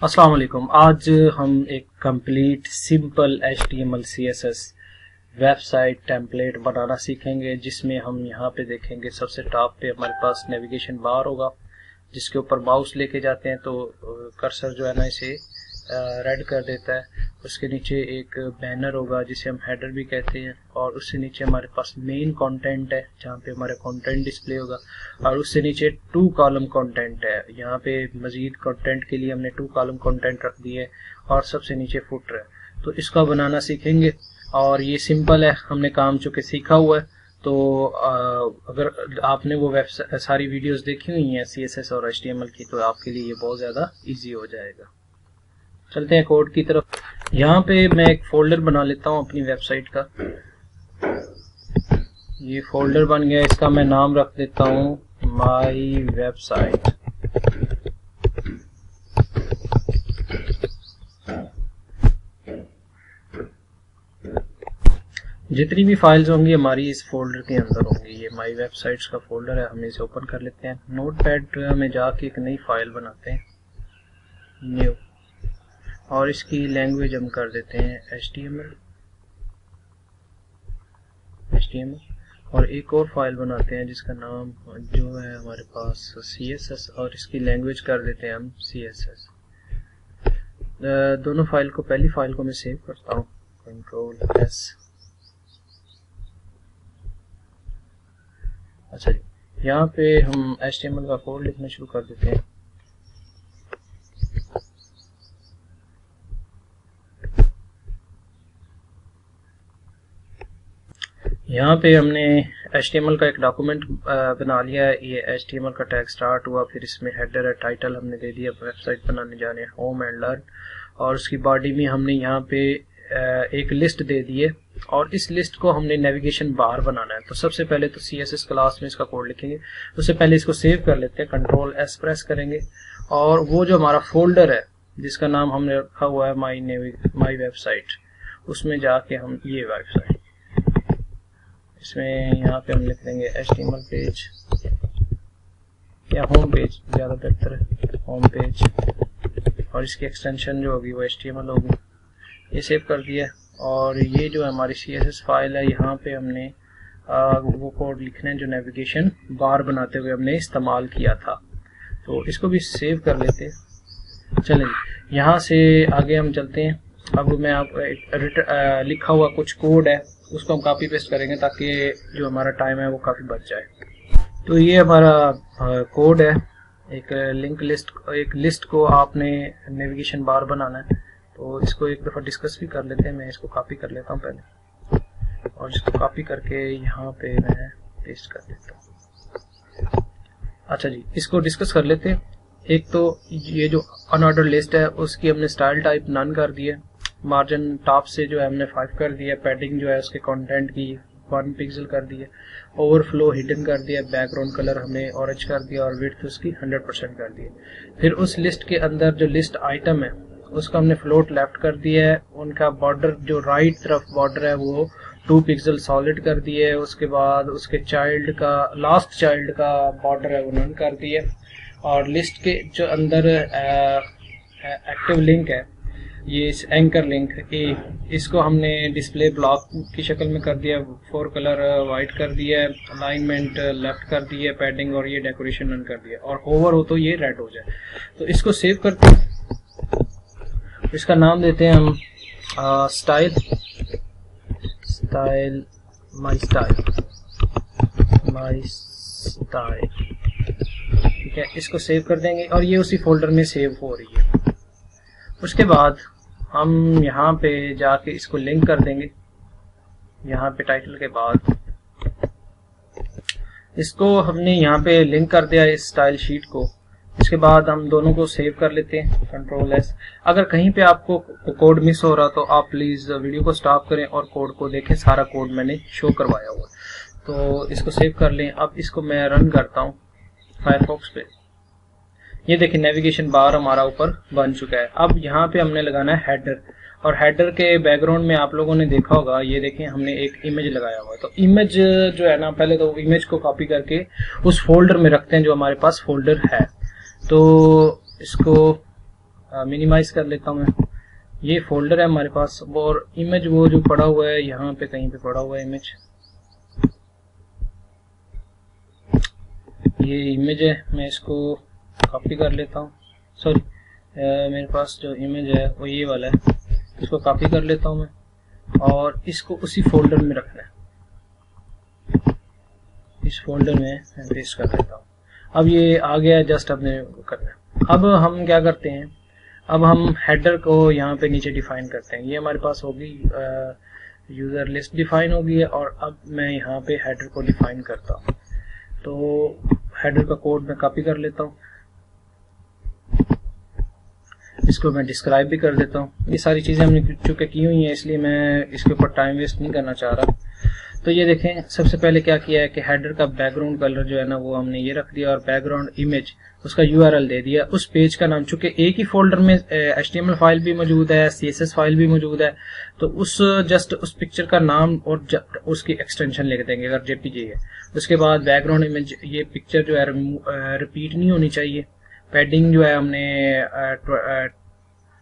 अस्सलाम वालेकुम। आज हम एक complete simple HTML CSS website template बनाना सीखेंगे, जिसमें हम यहाँ पे देखेंगे सबसे टॉप पे हमारे पास नेविगेशन बार होगा, जिसके ऊपर माउस लेके जाते हैं तो कर्सर जो है ना इसे रेड कर देता है। उसके नीचे एक बैनर होगा जिसे हम हेडर भी कहते हैं, और उससे नीचे हमारे पास मेन कंटेंट है जहाँ पे हमारा कंटेंट डिस्प्ले होगा, और उससे नीचे 2 कॉलम कंटेंट है। यहाँ पे मजीद कंटेंट के लिए हमने 2 कॉलम कंटेंट रख दिए, और सबसे नीचे फुटर है। तो इसका बनाना सीखेंगे, और ये सिंपल है, हमने काम चूँकि सीखा हुआ है। तो अगर आपने वो वेबसाइट सारी वीडियोस देखी हुई हैं CSS और HTML की, तो आपके लिए ये बहुत ज़्यादा इजी हो जाएगा। चलते हैं कोड की तरफ। यहाँ पे मैं एक फोल्डर बना लेता हूँ अपनी वेबसाइट का। ये फोल्डर बन गया, इसका मैं नाम रख देता हूँ माई वेबसाइट। जितनी भी फाइल्स होंगी हमारी इस फोल्डर के अंदर होंगी। ये माई वेबसाइट्स का फोल्डर है, हम इसे ओपन कर लेते हैं। नोटपैड में जाके एक नई फाइल बनाते हैं, न्यू, और इसकी लैंग्वेज हम कर देते हैं HTML, और एक और फाइल बनाते हैं जिसका नाम जो है हमारे पास CSS, और इसकी लैंग्वेज कर देते हैं हम CSS। दोनों फाइल को, पहली फाइल को मैं सेव करता हूँ, Ctrl+S। अच्छा जी, यहाँ पे हम HTML का कोड लिखना शुरू कर देते हैं। यहाँ पे हमने HTML का एक डॉक्यूमेंट बना लिया है। ये HTML का टैग स्टार्ट हुआ, फिर इसमें हेडर है, टाइटल हमने दे दिया, वेबसाइट बनाने जाने, होम एंड लर्न, और उसकी बॉडी में हमने यहाँ पे एक लिस्ट दे दी है, और इस लिस्ट को हमने नेविगेशन बार बनाना है। तो सबसे पहले तो CSS क्लास में इसका कोड लिखेंगे। उससे पहले इसको सेव कर लेते हैं, Ctrl+S प्रेस करेंगे, और वो जो हमारा फोल्डर है जिसका नाम हमने रखा हुआ है माई वेबसाइट, उसमें जाके हम ये वेबसाइट, इसमें यहाँ पे हम लिख देंगे HTML पेज या होम पेज, ज़्यादा बेहतर है होम पेज, और इसकी एक्सटेंशन जो होगी वो HTML होगी। ये सेव कर दिया, और ये जो हमारी CSS फाइल है, यहाँ पे हमने वो कोड लिखना है जो नेविगेशन बार बनाते हुए हमने इस्तेमाल किया था। तो इसको भी सेव कर लेते हैं। चलें, यहाँ से आगे हम चलते हैं। अब मैं आप लिखा हुआ कुछ कोड है उसको हम कॉपी पेस्ट करेंगे, ताकि जो हमारा टाइम है वो काफ़ी बच जाए। तो ये हमारा कोड है, एक लिस्ट को आपने नेविगेशन बार बनाना है। तो इसको एक दफ़ा डिस्कस भी कर लेते हैं। मैं इसको कॉपी कर लेता हूँ पहले, और इसको कॉपी करके यहाँ पे मैं पेस्ट कर देता हूँ। अच्छा जी, इसको डिस्कस कर लेते हैं। एक तो ये जो अनऑर्डर लिस्ट है उसकी हमने स्टाइल टाइप नन कर दिया, मार्जिन टॉप से जो है हमने 5 कर दिया, पैडिंग जो है उसके कंटेंट की 1 पिक्सल कर दिया, ओवरफ्लो हिडन कर दिया, बैकग्राउंड कलर हमने ऑरेंज कर दिया, और विड्थ उसकी 100% कर दी। फिर उस लिस्ट के अंदर जो लिस्ट आइटम है उसका हमने फ्लोट लेफ्ट कर दिया है, उनका बॉर्डर जो राइट तरफ बॉर्डर है वो 2 पिक्सल सॉलिड कर दिए है। उसके बाद उसके चाइल्ड का, लास्ट चाइल्ड का बॉर्डर है वो नन कर दिया, और लिस्ट के जो अंदर एक्टिव लिंक है, ये एंकर लिंक ए, इसको हमने डिस्प्ले ब्लॉक की शक्ल में कर दिया, 4 कलर वाइट कर दिया, अलाइनमेंट लेफ्ट कर दिया, पैडिंग और ये डेकोरेशन नन कर दिया, और होवर हो तो ये रेड हो जाए। तो इसको सेव करते हैं, इसका नाम देते हैं हम स्टाइल माई स्टाइल, ठीक है। इसको सेव कर देंगे, और ये उसी फोल्डर में सेव हो रही है। उसके बाद हम यहाँ पे जाके इसको लिंक कर देंगे, यहाँ पे टाइटल के बाद इसको हमने यहाँ पे लिंक कर दिया इस स्टाइल शीट को। इसके बाद हम दोनों को सेव कर लेते हैं, Ctrl+S। अगर कहीं पे आपको कोड मिस हो रहा तो आप प्लीज वीडियो को स्टॉप करें और कोड को देखें, सारा कोड मैंने शो करवाया हुआ। तो इसको सेव कर लें। अब इसको मैं रन करता हूँ फायरफॉक्स पे। ये देखिए नेविगेशन बार हमारा ऊपर बन चुका है। अब यहाँ पे हमने लगाना है हेडर, और हेडर के बैकग्राउंड में आप लोगों ने देखा होगा, ये देखें हमने एक इमेज लगाया हुआ है। तो इमेज जो है ना, पहले तो इमेज को कॉपी करके उस फोल्डर में रखते हैं जो हमारे पास फोल्डर है। तो इसको मिनिमाइज कर लेता हूँ मैं। ये फोल्डर है हमारे पास, और इमेज वो जो पड़ा हुआ है यहाँ पे कहीं पे पड़ा हुआ है इमेज, ये इमेज है, मैं इसको कॉपी कर लेता हूँ। सॉरी, मेरे पास जो इमेज है वो ये वाला है, इसको कॉपी कर लेता हूँ मैं और इसको उसी फोल्डर में रखना है, इस फोल्डर में पेस्ट कर देता हूँ। अब ये आ गया, जस्ट अपने करना है। अब हम क्या करते हैं, अब हम हेडर को यहाँ पे नीचे डिफाइन करते हैं। ये हमारे पास होगी यूजर लिस्ट डिफाइन होगी है, और अब मैं यहाँ पे हेडर को डिफाइन करता हूँ। तो हेडर का कोड मैं कॉपी कर लेता हूँ, इसको मैं डिस्क्राइब भी कर देता हूँ। ये सारी चीजें हमने चुके की हुई हैं, इसलिए मैं इसके ऊपर टाइम वेस्ट नहीं करना चाह रहा। तो ये देखें, सबसे पहले क्या किया है कि हेडर का बैकग्राउंड कलर जो है ना वो हमने ये रख दिया, और बैकग्राउंड इमेज उसका यूआरएल दे दिया। उस पेज का नाम, चूंकि एक ही फोल्डर में एचटीएमएल फाइल भी मौजूद है, सीएसएस फाइल भी मौजूद है, तो उस पिक्चर का नाम और उसकी एक्सटेंशन लिख देंगे अगर जेपीजी है। उसके बाद बैकग्राउंड इमेज, ये पिक्चर जो है रिपीट नहीं होनी चाहिए। पैडिंग जो है हमने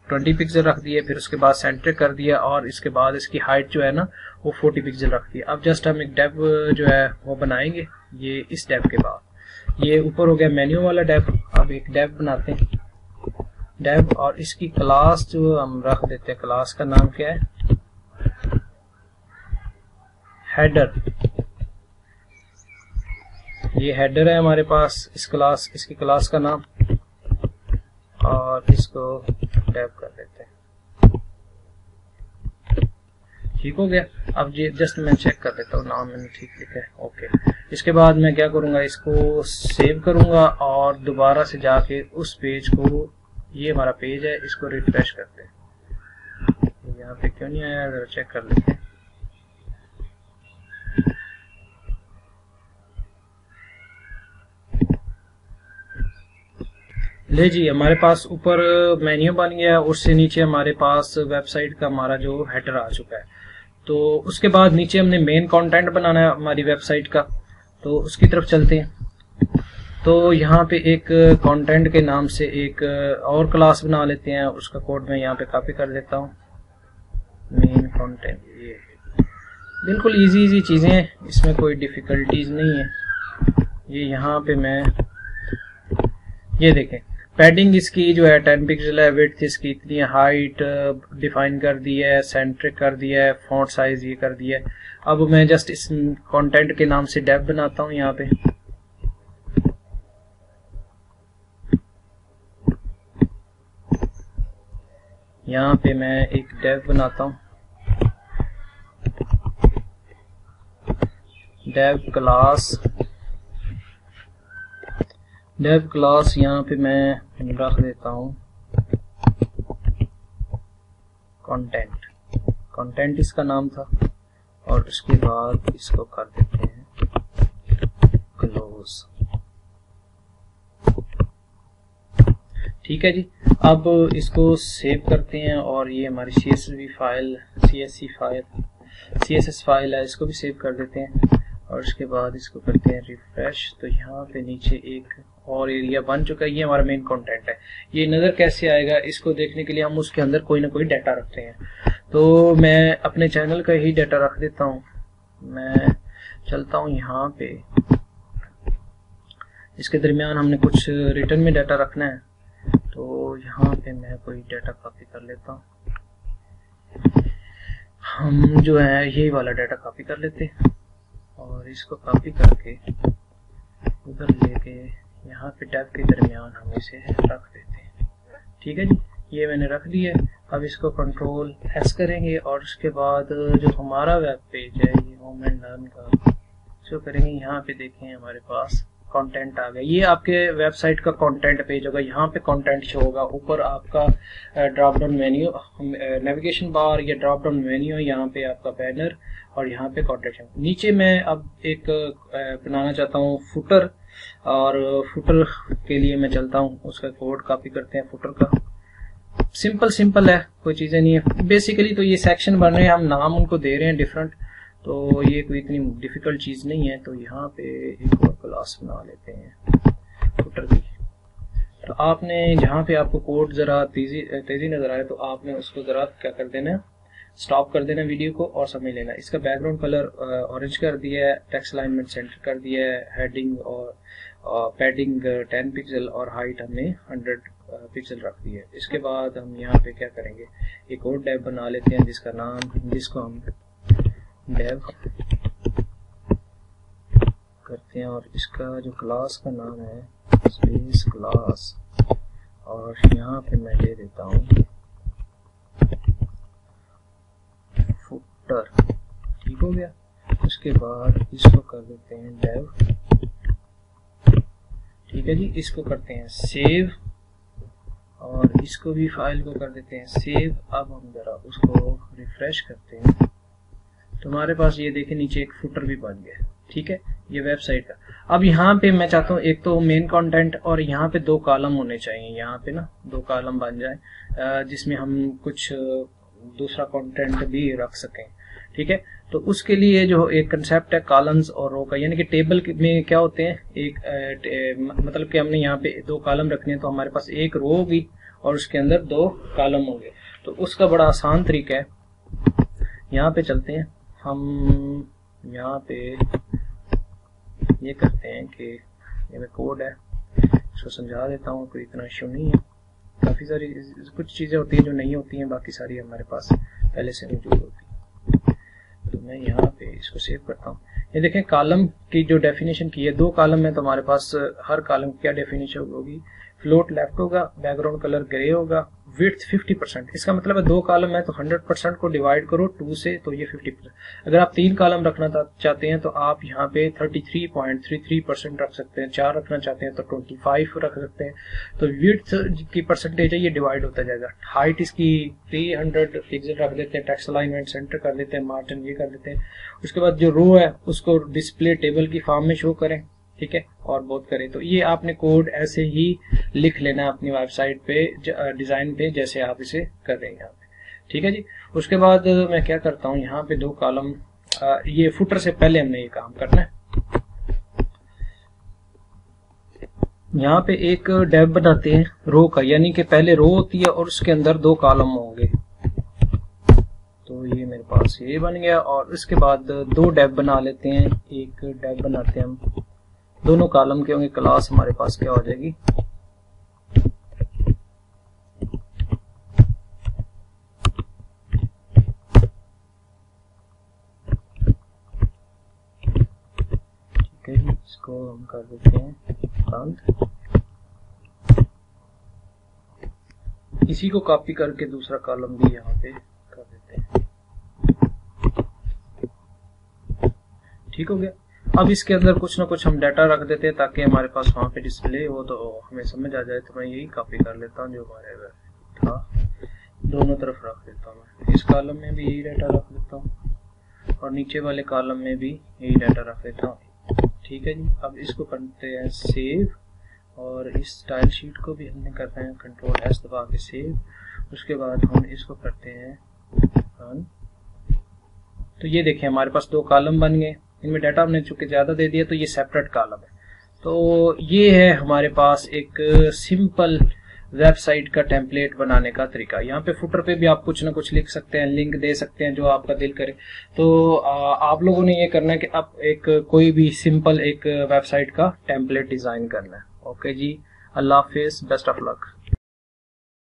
20 पिक्सल रख दिए, फिर उसके बाद सेंटर कर दिया, और इसके बाद इसकी हाइट जो है ना वो 40 पिक्सल रख दिया। अब जस्ट हम एक डेव जो है वो बनाएंगे। ये इस डेव के बाद ये ऊपर हो गया मेन्यू वाला डेव। अब एक डेव बनाते हैं, डेव, और इसकी क्लास जो हम रख देते हैं, क्लास का नाम क्या है, हेडर। ये हेडर है हमारे पास, इसकी क्लास का नाम, और इसको टैप कर देते हैं। ठीक हो गया। अब ये जस्ट मैं चेक कर देता हूँ, नाम मैंने ठीक लिखा है, ओके। इसके बाद मैं क्या करूंगा, इसको सेव करूंगा और दोबारा से जाके उस पेज को, ये हमारा पेज है, इसको रिफ्रेश करते हैं। यहाँ पे क्यों नहीं आया, जरा चेक कर लेते हैं। ले जी, हमारे पास ऊपर मेन्यू बन गया, उससे नीचे हमारे पास वेबसाइट का हमारा जो हेडर आ चुका है। तो उसके बाद नीचे हमने मेन कंटेंट बनाना है हमारी वेबसाइट का, तो उसकी तरफ चलते हैं। तो यहाँ पे एक कंटेंट के नाम से एक और क्लास बना लेते हैं, उसका कोड मैं यहाँ पे कॉपी कर देता हूँ। मेन कंटेंट, ये बिल्कुल इजी चीजें हैं, इसमें कोई डिफिकल्टीज नहीं है। ये यहाँ पे मैं, ये देखें, पैडिंग इसकी जो है 10 पिक्सल है, विड्थ इसकी इतनी है, हाइट डिफाइन कर दी है, सेंट्रिक कर दिया है, फॉन्ट साइज ये कर दिया है। अब मैं जस्ट इस कंटेंट के नाम से डेव बनाता हूँ। यहाँ पे मैं एक डेव बनाता हूँ, डेव क्लास यहाँ पे मैं रख देता हूँ कंटेंट इसका नाम था, और उसके बाद इसको कर देते हैं क्लोज। ठीक है जी। अब इसको सेव करते हैं, और ये हमारी CSS फाइल है, इसको भी सेव कर देते हैं, और उसके बाद इसको करते हैं रिफ्रेश। तो यहाँ पे नीचे एक और एरिया बन चुका है, ये हमारा मेन कंटेंट है। ये नजर कैसे आएगा, इसको देखने के लिए हम उसके अंदर कोई ना कोई डाटा रखते हैं। तो मैं अपने चैनल का ही डाटा रख देता हूँ। मैं चलता हूँ यहाँ पे, इसके दरमियान हमने कुछ रिटर्न में डाटा रखना है, तो यहाँ पे मैं कोई डाटा कॉपी कर लेता हूँ। हम जो है यही वाला डाटा कॉपी कर लेते हैं, और इसको कॉपी करके उधर लेके यहाँ पे टैब के दरमियान हम इसे रख देते हैं। ठीक है जी, ये मैंने रख दिया। अब इसको कंट्रोल S करेंगे, और उसके बाद जो हमारा वेब पेज है, ये होम एंड लर्न का, इसको करेंगे। यहाँ पे देखें हमारे पास कंटेंट आ गया। ये आपके वेबसाइट का कंटेंट पेज होगा, यहाँ पे कंटेंट शो होगा। ऊपर आपका drop down menu, navigation bar या ड्रॉप डाउन मेन्यू, यहाँ पे आपका बैनर, और यहाँ पे कंटेंट। नीचे मैं अब एक बनाना चाहता हूँ फुटर, और फुटर के लिए मैं चलता हूँ, उसका कोड कॉपी करते हैं फुटर का। सिंपल है, कोई चीजें नहीं है। बेसिकली तो ये सेक्शन बन रहे हैं, हम नाम उनको दे रहे हैं डिफरेंट, तो ये कोई इतनी डिफिकल्ट चीज नहीं है। तो यहाँ पे एक और क्लास बना लेते हैं फुटर की, तो आपने जहाँ पे आपको कोड ज़रा तेज़ी नज़र आए तो आपने उसको ज़रा क्या कर देना है, स्टॉप कर देना वीडियो को और समझ लेना। इसका बैकग्राउंड कलर ऑरेंज कर दिया है, टेक्स्ट अलाइनमेंट सेंटर कर दिया है, हेडिंग और पैडिंग 10 पिक्सल और हाइट हमने 100 पिक्सल रख दी है। इसके बाद हम यहाँ पे क्या करेंगे, एक और डेव बना लेते हैं जिसको हम डेव करते हैं और इसका जो क्लास का नाम है स्पेस क्लास, और यहाँ पे मैं दे देता हूँ फुटर। ठीक हो गया। उसके बाद इसको कर देते हैं डेव। ठीक है जी, इसको करते हैं सेव और इसको भी फाइल को कर देते हैं सेव। अब हम जरा उसको रिफ्रेश करते हैं तो हमारे पास ये देखें नीचे एक फुटर भी बन गया। ठीक है, ये वेबसाइट का। अब यहाँ पे मैं चाहता हूँ एक तो मेन कंटेंट और यहाँ पे 2 कॉलम होने चाहिए। यहाँ पे ना 2 कॉलम बन जाए जिसमें हम कुछ दूसरा कंटेंट भी रख सकें। ठीक है, तो उसके लिए जो एक कंसेप्ट है कॉलम्स और रो का, यानी कि टेबल में क्या होते हैं, मतलब कि हमने यहाँ पे 2 कॉलम रखने हैं तो हमारे पास एक रो होगी और उसके अंदर 2 कॉलम होंगे। तो उसका बड़ा आसान तरीका है, यहाँ पे चलते हैं हम। यहाँ पे ये करते हैं कि ये कोड है, इसको समझा देता हूँ, कोई इतना इश्यू नहीं है। काफ़ी सारी कुछ चीज़ें होती हैं जो नहीं होती हैं, बाकी सारी हमारे पास पहले से मौजूद होती है। तो मैं यहाँ पे इसको सेव करता हूँ। ये देखें कॉलम की जो डेफिनेशन की है, 2 कॉलम है तो हमारे पास हर कॉलम की क्या डेफिनेशन होगी, फ्लोट लेफ्ट होगा, बैकग्राउंड कलर ग्रे होगा, विड्थ 50%। इसका मतलब है 2 कॉलम है तो 100% को डिवाइड करो 2 से तो ये 50%। अगर आप 3 कॉलम रखना चाहते हैं तो आप यहाँ पे 33.33% रख सकते हैं। 4 रखना चाहते हैं तो 25 रख सकते हैं। तो विड्थ की परसेंटेज है ये डिवाइड होता जाएगा। हाइट इसकी 300 पिक्सल रख देते हैं, टेक्स्ट अलाइनमेंट सेंटर कर देते हैं, मार्जिन ये कर देते हैं। उसके बाद जो रो है उसको डिस्प्ले टेबल की फॉर्म में शो करें। ठीक है, और बहुत करें। तो ये आपने कोड ऐसे ही लिख लेना है अपनी वेबसाइट पे डिजाइन पे जैसे आप इसे कर रहे हैं यहाँ पे। ठीक है जी। उसके बाद मैं क्या करता हूँ, यहाँ पे 2 कॉलम, ये फुटर से पहले हमने ये काम करना है। यहाँ पे एक डेव बनाते हैं रो का, यानी कि पहले रो होती है और उसके अंदर 2 कॉलम होंगे। तो ये मेरे पास ये बन गया और उसके बाद 2 डेव बना लेते हैं। एक डेव बनाते हैं हम, दोनों कॉलम के होंगे। क्लास हमारे पास क्या हो जाएगी, ठीक है जी। इसको हम कर देते हैं बंद। इसी को कॉपी करके दूसरा कॉलम भी यहाँ पे कर देते हैं। ठीक हो गया। अब इसके अंदर कुछ ना कुछ हम डाटा रख देते हैं ताकि हमारे पास वहां पे डिस्प्ले हो तो हमें समझ आ जाए। तो मैं यही कॉपी कर लेता हूँ जो हमारे था, दोनों तरफ रख देता हूँ। इस कॉलम में भी यही डाटा रख देता हूँ और नीचे वाले कॉलम में भी यही डाटा रख देता हूँ। ठीक है जी। अब इसको करते हैं सेव और इस स्टाइल शीट को भी हमने करना है Ctrl+S दबा के सेव। उसके बाद हम इसको करते हैं रन। तो ये देखें हमारे पास 2 कॉलम बन गए। इनमें डाटा हमने चूंकि ज्यादा दे दिया तो ये सेपरेट कॉलम है। तो ये है हमारे पास एक सिंपल वेबसाइट का टेम्पलेट बनाने का तरीका। यहाँ पे फुटर पे भी आप कुछ ना कुछ लिख सकते हैं, लिंक दे सकते हैं जो आपका दिल करे। तो आप लोगों ने ये करना है कि आप एक कोई भी सिंपल एक वेबसाइट का टेम्पलेट डिजाइन करना है। ओके जी, अल्लाह हाफिज, बेस्ट ऑफ लक।